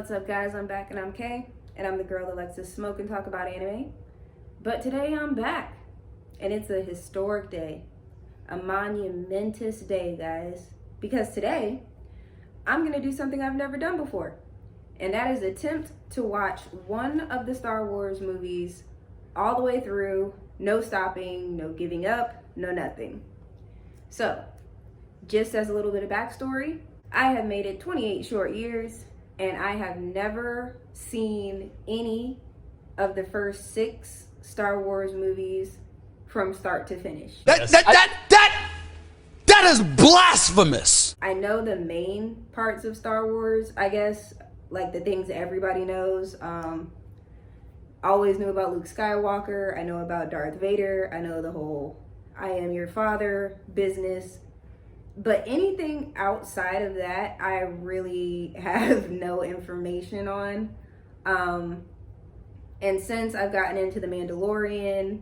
What's up, guys? I'm back and I'm Kay, and I'm the girl that likes to smoke and talk about anime. But today I'm back, and it's a historic day, a monumentous day, guys, because today I'm gonna do something I've never done before, and that is attempt to watch one of the Star Wars movies all the way through, no stopping, no giving up, no nothing. So, just as a little bit of backstory, I have made it 28 short years, and I have never seen any of the first 6 Star Wars movies from start to finish. That is blasphemous! I know the main parts of Star Wars, I guess, like the things everybody knows. Always knew about Luke Skywalker. I know about Darth Vader. I know the whole I am your father business. But anything outside of that, I really have no information on. And since I've gotten into The Mandalorian,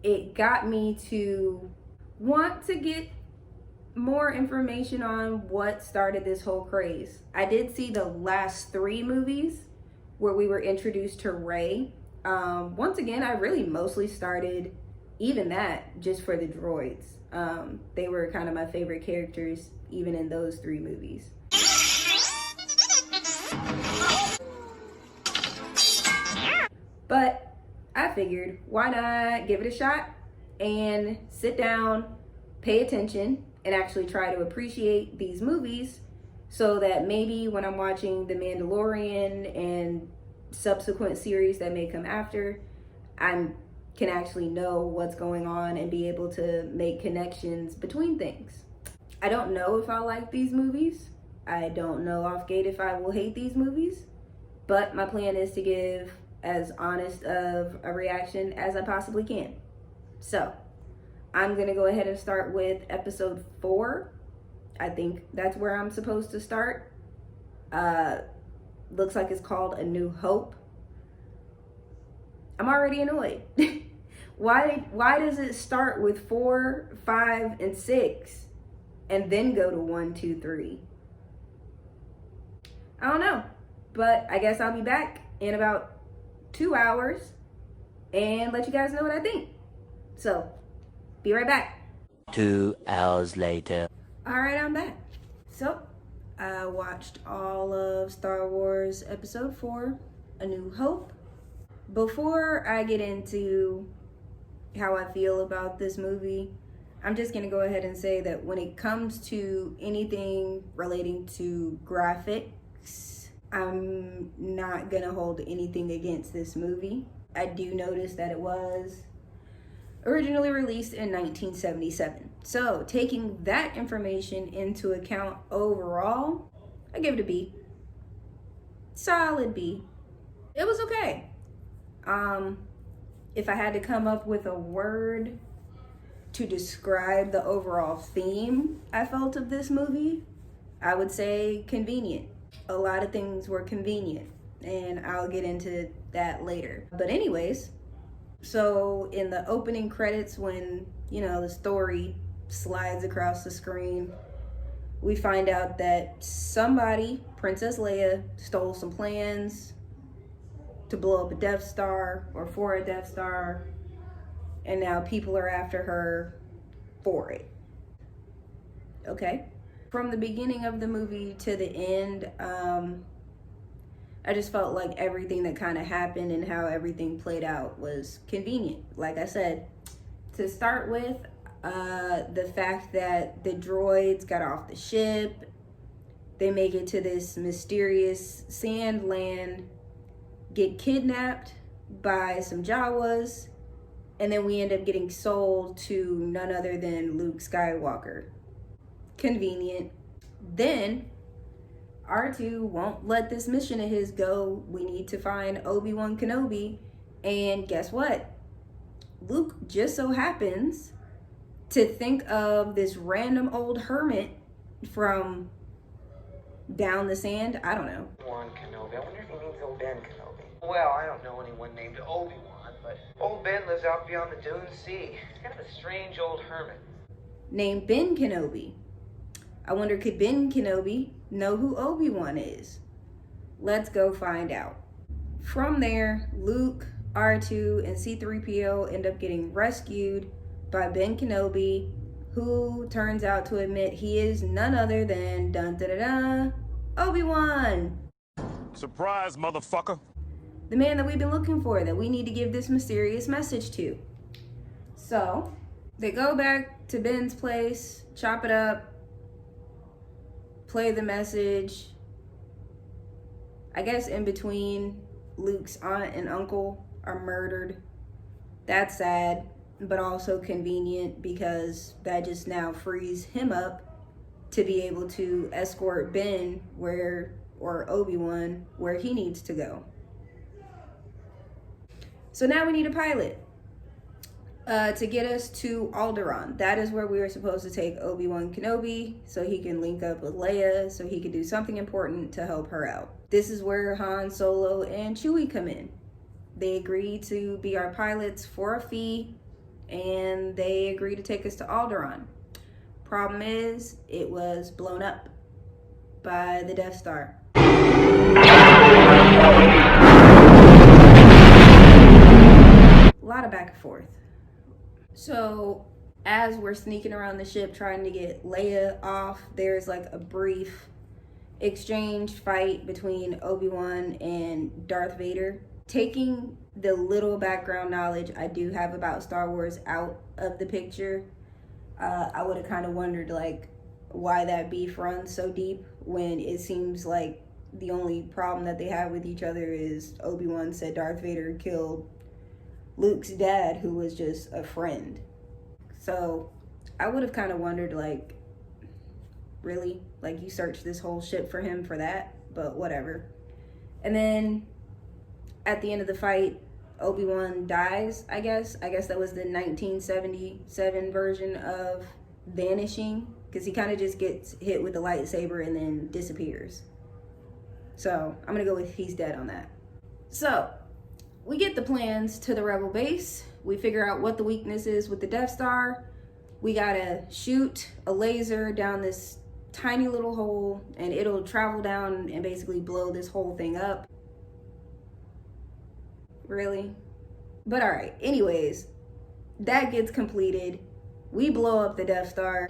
it got me to want to get more information on what started this whole craze. I did see the last 3 movies where we were introduced to Rey. Once again, I really mostly started even that just for the droids. They were kind of my favorite characters even in those 3 movies. But I figured, why not give it a shot and sit down, pay attention, and actually try to appreciate these movies so that maybe when I'm watching The Mandalorian and subsequent series that may come after, I can actually know what's going on and be able to make connections between things. I don't know if I'll like these movies. I don't know off gate if I will hate these movies, but my plan is to give as honest of a reaction as I possibly can. So I'm gonna go ahead and start with episode 4. I think that's where I'm supposed to start. Looks like it's called A New Hope. I'm already annoyed. Why does it start with 4, 5, and 6 and then go to 1, 2, 3? I don't know, but I guess I'll be back in about 2 hours and let you guys know what I think. So, be right back. 2 hours later. All right, I'm back. So, I watched all of Star Wars Episode 4, A New Hope. Before I get into how I feel about this movie, I'm just gonna go ahead and say that when it comes to anything relating to graphics, I'm not gonna hold anything against this movie. I do notice that it was originally released in 1977. So taking that information into account overall, I give it a B. Solid B. It was okay. If I had to come up with a word to describe the overall theme I felt of this movie, I would say convenient. A lot of things were convenient, and I'll get into that later. But anyways, so in the opening credits, when, the story slides across the screen, we find out that somebody, Princess Leia, stole some plans to blow up a Death Star or for a Death Star, and now people are after her for it. Okay? From the beginning of the movie to the end, I just felt like everything that kind of happened and how everything played out was convenient. Like I said, to start with, the fact that the droids got off the ship, they make it to this mysterious sand land, get kidnapped by some Jawas, and then we end up getting sold to none other than Luke Skywalker. Convenient. Then R2 won't let this mission of his go. We need to find Obi-Wan Kenobi, and guess what? Luke just so happens to think of this random old hermit from down the sand. I don't know. Obi-Wan Kenobi. I wonder if he means old Ben Kenobi. Well, I don't know anyone named Obi-Wan, but old Ben lives out beyond the Dune Sea. He's kind of a strange old hermit. Named Ben Kenobi. I wonder, could Ben Kenobi know who Obi-Wan is? Let's go find out. From there, Luke, R2, and C-3PO end up getting rescued by Ben Kenobi, who turns out to admit he is none other than Obi-Wan. Surprise, motherfucker. The man that we've been looking for, that we need to give this mysterious message to. So, they go back to Ben's place, chop it up, play the message. I guess in between, Luke's aunt and uncle are murdered. That's sad, but also convenient because that just now frees him up to be able to escort Ben or Obi-Wan where he needs to go. So now we need a pilot to get us to Alderaan. That is where we were supposed to take Obi-Wan Kenobi so he can link up with Leia, so he can do something important to help her out. This is where Han Solo and Chewie come in. They agree to be our pilots for a fee, and they agree to take us to Alderaan. Problem is, it was blown up by the Death Star. A lot of back and forth. So, as we're sneaking around the ship trying to get Leia off, there's like a brief exchange fight between Obi-Wan and Darth Vader. Taking the little background knowledge I do have about Star Wars out of the picture, I would have kind of wondered like why that beef runs so deep when it seems like the only problem that they have with each other is Obi-Wan said Darth Vader killed Luke's dad, who was just a friend. So I would have kind of wondered like, really? Like you searched this whole ship for him for that? But whatever. And then at the end of the fight, Obi-Wan dies, I guess. I guess that was the 1977 version of vanishing, because he kind of just gets hit with the lightsaber and then disappears. So I'm gonna go with he's dead on that. So we get the plans to the Rebel base. We figure out what the weakness is with the Death Star. We gotta shoot a laser down this tiny little hole and it'll travel down and basically blow this whole thing up. Really? But all right, anyways, that gets completed. We blow up the Death Star.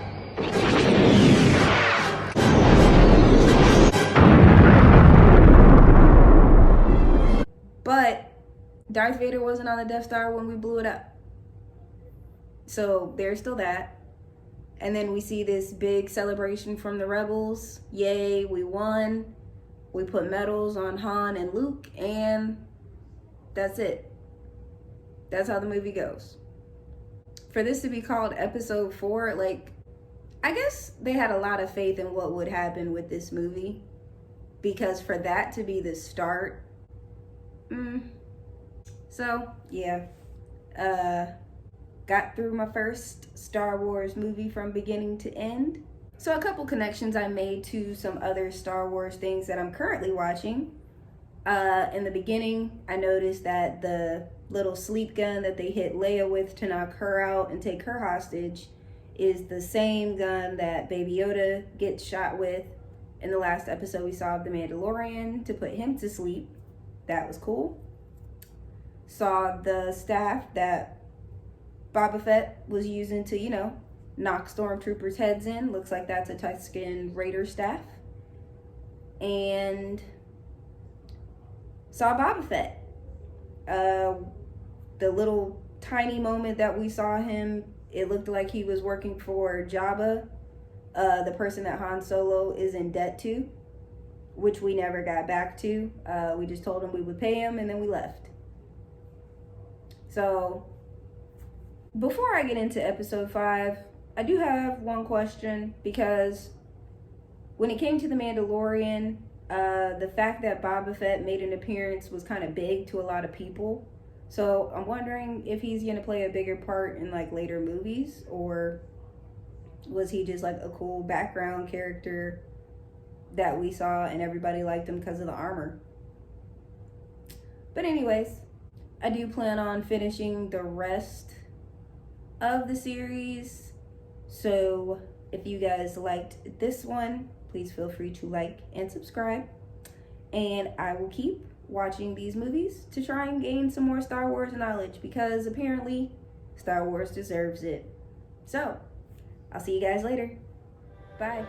But Darth Vader wasn't on the Death Star when we blew it up. So there's still that. And then we see this big celebration from the Rebels. Yay, we won. We put medals on Han and Luke, and that's it. That's how the movie goes. For this to be called episode 4, like, I guess they had a lot of faith in what would happen with this movie. Because for that to be the start, so, yeah. Got through my first Star Wars movie from beginning to end. So a couple connections I made to some other Star Wars things that I'm currently watching. In the beginning, I noticed that the little sleep gun that they hit Leia with to knock her out and take her hostage is the same gun that Baby Yoda gets shot with in the last episode we saw of The Mandalorian to put him to sleep. That was cool. Saw the staff that Boba Fett was using to, you know, knock stormtroopers' heads in. Looks like that's a Tusken Raider staff. And saw Boba Fett. The little tiny moment that we saw him, it looked like he was working for Jabba, the person that Han Solo is in debt to, which we never got back to. We just told him we would pay him and then we left. So, before I get into episode 5, I do have one question, because when it came to The Mandalorian, the fact that Boba Fett made an appearance was kind of big to a lot of people. So I'm wondering if he's going to play a bigger part in like later movies, or was he just like a cool background character that we saw and everybody liked him because of the armor. But anyways, I do plan on finishing the rest of the series. So if you guys liked this one, please feel free to like and subscribe. And I will keep watching these movies to try and gain some more Star Wars knowledge, because apparently Star Wars deserves it. So, I'll see you guys later. Bye.